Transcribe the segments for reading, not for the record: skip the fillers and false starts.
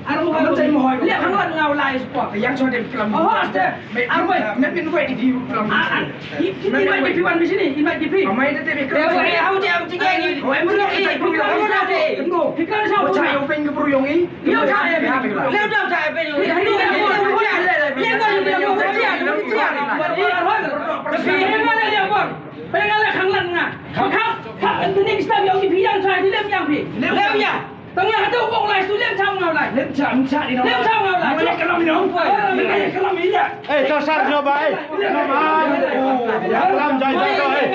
Aku mau cari mohon. Lihat kamu ngau lai sport. Yang sudah kelam. Oh, ada. Aku nak invite di kelam. Invite di one di sini. Invite di. Amai itu tapi kelam. Aku dia tiga ni. Oh, emu ni. Kamu dah deh. Kamu. Kita ni sama. Cai open ke peruyong ni. Dia cai. Dia dah cai open. Dia kau yang dia mau kerja. Dia. Tapi mana dia buat? Pengen lah kanglan ngah. Kau ini kita yang di yang cai di lem yang pi. Lem ya. Tengah ada orang lain tu lem cang ngau lain. Lem cang ni. Lem cang ngau lain. Macam kalau ni orang. Macam kalau ni ya. Cho sát cho bà ơi. Nó mà. Làm chạy cho ơi.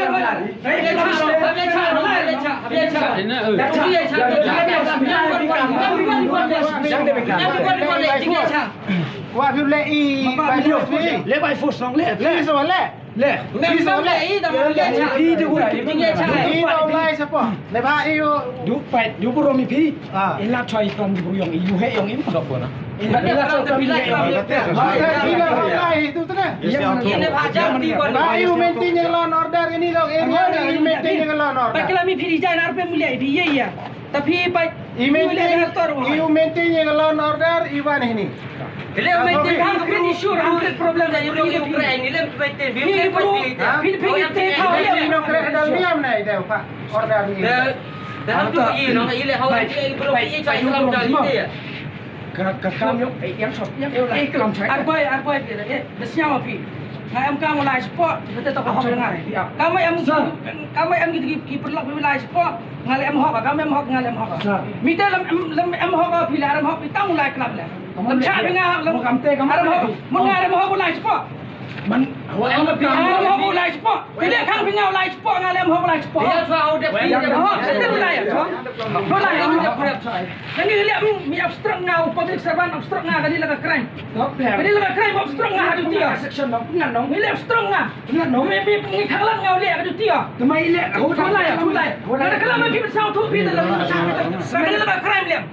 Qua phiếu lệ y bài phút đi. Lệ bài phút xong lệ. Lệ rồi lệ. Lệ. Đi xong lệ y tao lệ chả. Đi được rồi. Đi nghe chả. Đi đâu lại sao po? Lệ ba yêu. Đúng phải. Đúng bro mi pi. In lap choi from di bro yang iu he yang im sok pun. In lap choi from di yang. Đi đâu lại itu tu kan? Ini pajak di pun. Ba yêu maintain yang law and order ini loh area ni you maintain yang law and order. Pak kala mi pi di jalan arpe mulia di ye ya. Tapi pak you maintain yang law and order iwan ini. Beliau maintain hampir isu hampir problem dah yang Ukraine ni lem maintain. Pilih tahu Ini nongtrei Dalmia mana itu Pak? Order ini. Dah tu ini nong ini hau ini belum ini cai kelam dah ini ya. Kelam yang shop yang kelam cai. Arbai dia ya. Besnya apa pi? Ngai am kamu lai sport, kita tak faham dengar. Kamu am gitu perlu lai sport, ngai am hok, kamu am hok ngai am hok. Mita lem am hok pilih am hok kita mulai kelab lah. Lem cak dengar lem kamte kamu am hok, mengai am hok lai sport. Man, am hok lai sport. Pilih kang pingau lai sport ngai am hok lai sport. Dia sudah ada pilih. Kita mulai ya, mulai am hok perap cai. Yang ni lihat mi abstrak ngau, public servant abstrak ngau tadi laga crime. Tadi laga crime abstrak ngau hadu dia. Section dong, pengan dong. Ini abstrak ngau. Pengan dong. Maybe pengikalan ngau lihat hadu dia. Kemai lihat. Mulai ya, mulai. Ada kalau maybe bersama tu pi dalam. Tadi laga crime liam.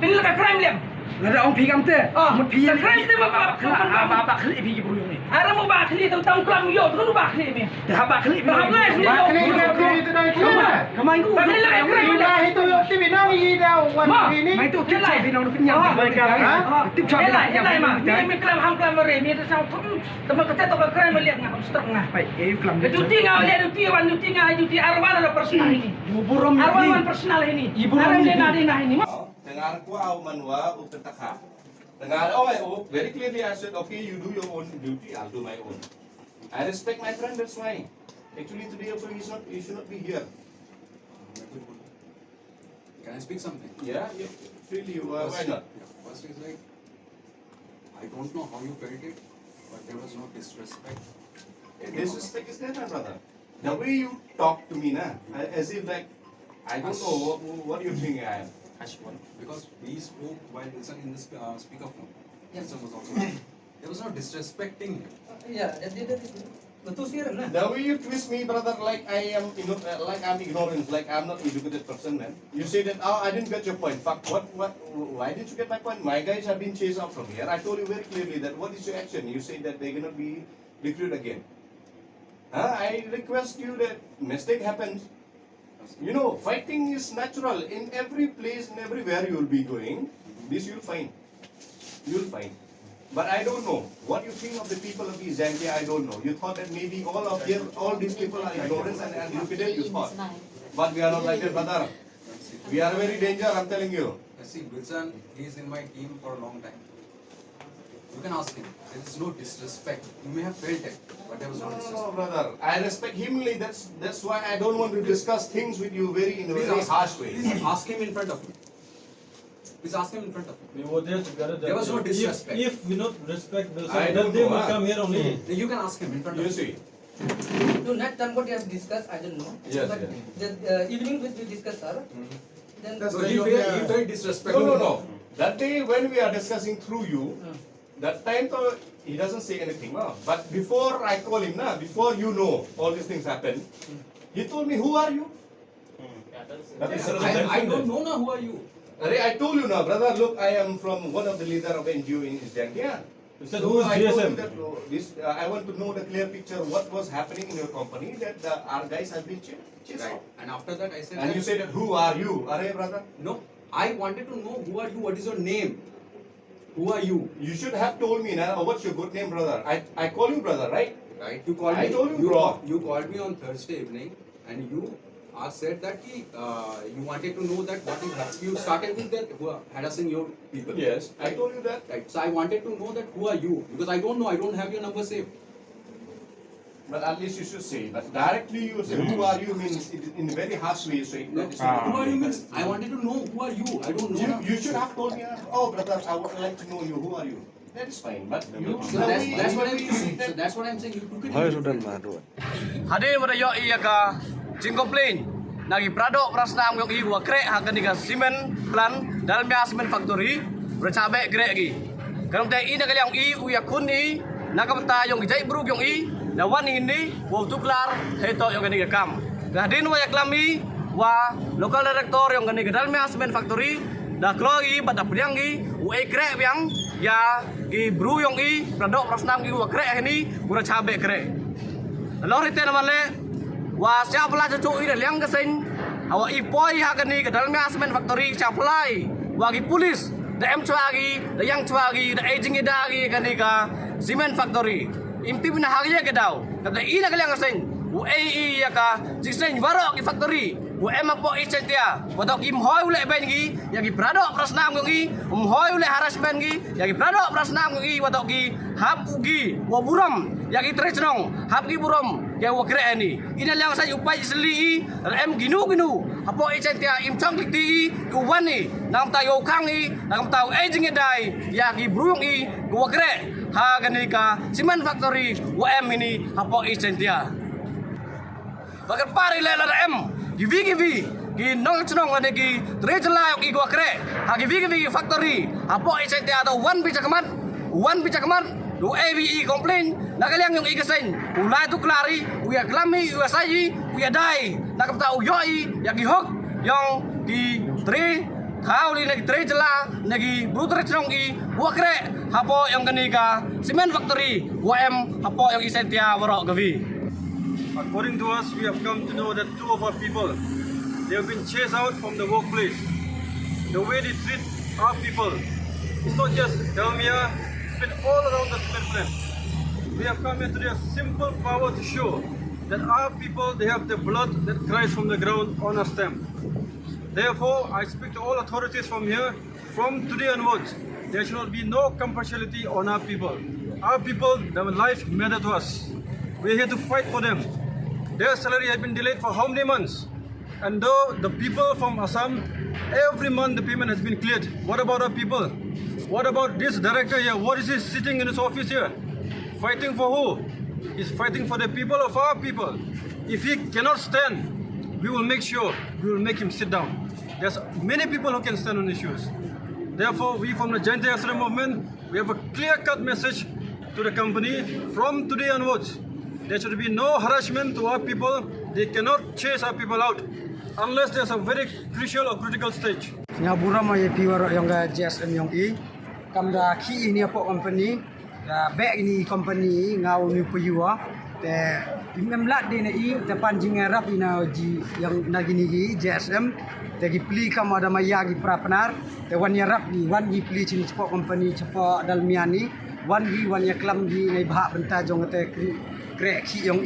Ini laga crime liam. Ada orang pi kamte. Mut pi. Crime tu apa kali pi bro ni. Ada mau ba kali tu tahu kelam yo, tu ba kali ni. Dah ba kali. Ba kali itu dah itu. Kemai tu. Kali laga crime. Itu TV nang ini dah wan ini. Mai tu kelai pinang tu penyam. Tip chop kelai mah. Mi kelam ham kelam re, mi tu sang pun. Teman kata tu crime melihat ngah abstrak ngah. Baik, kelam. Duty ngau lihat duty wan duty ngah duty arwan ada personal ini. Arwan personal ini. Arwan dena ini. Dengar ku au manwa u tentakha. Dengar oh my oh very clearly I said okay you do your own duty I'll do my own. I respect my friend that's why. Actually today also you should not be here. Can I speak something? Yeah, freely why not? First is like I don't know how you felt it, but there was no disrespect. Disrespect is there, my brother. The way you talk to me, as if like I don't know what you think I am. Because we spoke while Wilson in the speakerphone. Wilson was also there. There was no disrespecting him. Ya, betul sih kan? The way you twist me, brother, like I am, like I'm ignorant, like I'm not educated person, man. You say that, oh, I didn't get your point. Fuck, what? Why didn't you get my point? My guys have been chased out from here. I told you very clearly that what is your action? You say that they're gonna be recruited again. I request you that mistake happens. You know, fighting is natural. In every place and everywhere you will be going, this you'll find. You'll find. But I don't know. What you think of the people of East Zambia, I don't know. You thought that maybe all these people are ignorant and educated, you thought. But we are not like that, brother. We are very dangerous, I'm telling you. See, Wilson, he is in my team for a long time. You can ask him. There is no disrespect. You may have felt it, but there was no disrespect. No, brother. I respect him. That's why I don't want to discuss things with you in a very harsh way. Please ask him in front of me. Please ask him in front of me. We were there together. There was no disrespect. If we not respect Wilson, I then don't they know, will come here only. You can ask him in front of You me. see. No, not done what you have discussed, I don't know. Yes, but yes. the evening which we discussed, sir, then So he felt disrespectful. No. That day when we are discussing through you, That time though, he doesn't say anything, no. But before I call him, na, before you know all these things happen, he told me, "Who are you?" That is I don't know now who are you. I told you now, brother. Look, I am from one of the leader of NGO in Dalmia. You said who is I told JSM? you that, I want to know the clear picture what was happening in your company that our guys have been chased Right. out. And after that I said And that, you said that, "Who are you?" Arey, brother. no, I wanted to know who are you, what is your name? Who are you? You should have told me now. What's your good name, brother? I call you brother, right? Right? You called I me. told you, bro. You called me on Thursday evening, and you said that you wanted to know that what is happening. You started with that who are harassing your people. Yes, I told you that. Right. So I wanted to know that who are you, because I don't know. I don't have your number saved. But at least you should say. But directly you say, "Who are you?" means in a very harsh way. So that is Who are you means I wanted to know who are you. I don't know. now. You should have told me, "Oh, brother, I would like to know you. Who are you?" That is fine. But you So that's what I'm saying. So that's what I'm saying. You took it. Hadir pada yo iya ka jing komplain nagi pradok prasnam yung iwa krek hakan diga simen plan Dalmia Cement Factory bercabe krek gi. Kalau teh ini kali yang uya kun i nakamta yung ijai bruk yung na wan ini wo tuklar heto yung kani kam. Gadin wa yaklami wa local director yung kani Dalmia Cement Factory dah kloi pada priang gi uai krek yang ya gi bru yung pradok prasnam gi wa krek ini bercabe krek. Lalu kita nama le, wah siapa lah cucu ini yang kesing, awak ipoi hakani ke Dalmia Cement Factory siapa lagi, wagi polis, DM cuagi, yang cuagi, aging idagi kani ke Cement Factory, impi pun hari ke dau, kata ini kali yang kesing, UAE ya ka, jiseng baru ke factory, apa isentia, watak imhoi ulek bengi, yang pradok prasnam ngi, imhoi ulek harassment ngi, yang pradok prasnam ngi, watak hap ugi, waburam, yang trei hap gi buram, yang wakre ni, ini yang saya upai seli, ginu, apa isentia imcang dikti, uwani, nam tayo kangi, nam tayo aging edai, yang brung wakre, ha ganika, Cement Factory, ini, apa isentia. Bakal pari lela givi gi nongtrei ada gi trei layok gi gua kre ha givi factory apo isente atau wan bica kemat do AVE complain nakaliang yung igasen ulai tu klari uya klami uya sayi uya dai nakapta uyoi ya gi hok yang di trei hauli lagi trei lagi brutre chnong gi gua kre apo yang kanika Cement Factory apo yang isentia warok gavi. According to us, we have come to know that two of our people, they have been chased out from the workplace. The way they treat our people, it's not just Dalmia, it's been all around the cement plant. We have come here today a simple power to show that our people, they have the blood that cries from the ground on our stem. Therefore, I speak to all authorities from here, from today onwards, there should not be no compulsivity on our people. Our people, their life matter to us. We're here to fight for them. Their salary has been delayed for how many months? And though the people from Assam, every month the payment has been cleared. What about our people? What about this director here? What is he sitting in his office here? Fighting for who? He's fighting for the people of our people. If he cannot stand, we will make sure we will make him sit down. There's many people who can stand on issues. Therefore, we from the JSM movement, we have a clear-cut message to the company from today onwards. There should be no harassment to our people. They cannot chase our people out unless there's a very crucial or critical stage. Nya buram ay piwaro yung JSM yung kamda ki ini apa company da back ini company ngau ni puyua te imemlat di nei te panjing rap ina ji yang nagini gi JSM te gi pli kam ada maya gi prapanar te wan ya rap ni wan gi pli chin sport company cepo Dalmia ni wan ya klam gi nei bahak benta jong te krek ki yong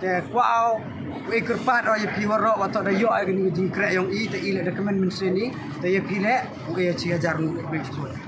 te kwao kerpat oi piwaro wato da yo agni jing krek yong te ile dokumen menseni te ye pile u ye ci hajar nu